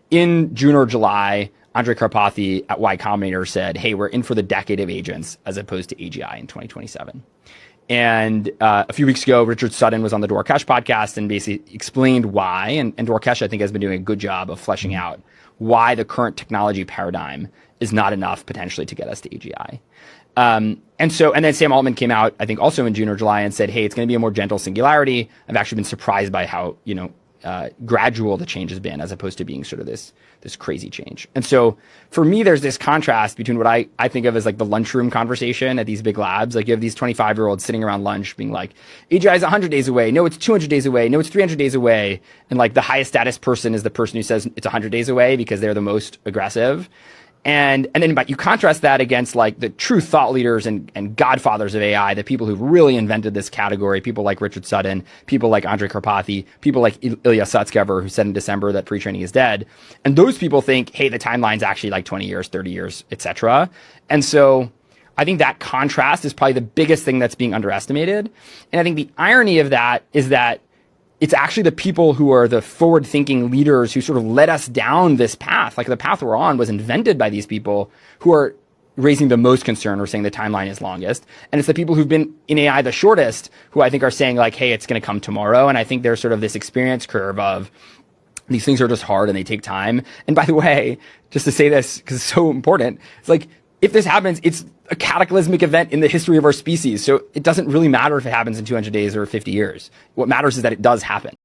in June or July, Andrej Karpathy at Y Combinator said, hey, we're in for the decade of agents as opposed to AGI in 2027. And a few weeks ago, Richard Sutton was on the Dwarkesh podcast and basically explained why. And Dwarkesh, I think, has been doing a good job of fleshing out why the current technology paradigm is not enough potentially to get us to AGI. And then Sam Altman came out, I think, also in June or July and said, hey, it's going to be a more gentle singularity. I've actually been surprised by how, gradual the change has been as opposed to being sort of this crazy change. And so for me, there's this contrast between what I think of as like the lunchroom conversation at these big labs. Like you have these 25-year-olds sitting around lunch being like, AGI is 100 days away. No, it's 200 days away. No, it's 300 days away. And like the highest status person is the person who says it's 100 days away because they're the most aggressive. And then but you contrast that against like the true thought leaders and godfathers of AI, the people who've really invented this category, people like Richard Sutton, people like Andrej Karpathy, people like Ilya Sutskever, who said in December that pre-training is dead. And those people think, hey, the timeline's actually like 20 years, 30 years, etc. And so I think that contrast is probably the biggest thing that's being underestimated. And I think the irony of that is that it's actually the people who are the forward-thinking leaders who sort of led us down this path. Like the path we're on was invented by these people who are raising the most concern or saying the timeline is longest. And it's the people who've been in AI the shortest who I think are saying like, hey, it's going to come tomorrow. And I think there's sort of this experience curve of these things are just hard and they take time. And by the way, just to say this, because it's so important, it's like, if this happens, it's a cataclysmic event in the history of our species. So it doesn't really matter if it happens in 200 days or 50 years. What matters is that it does happen.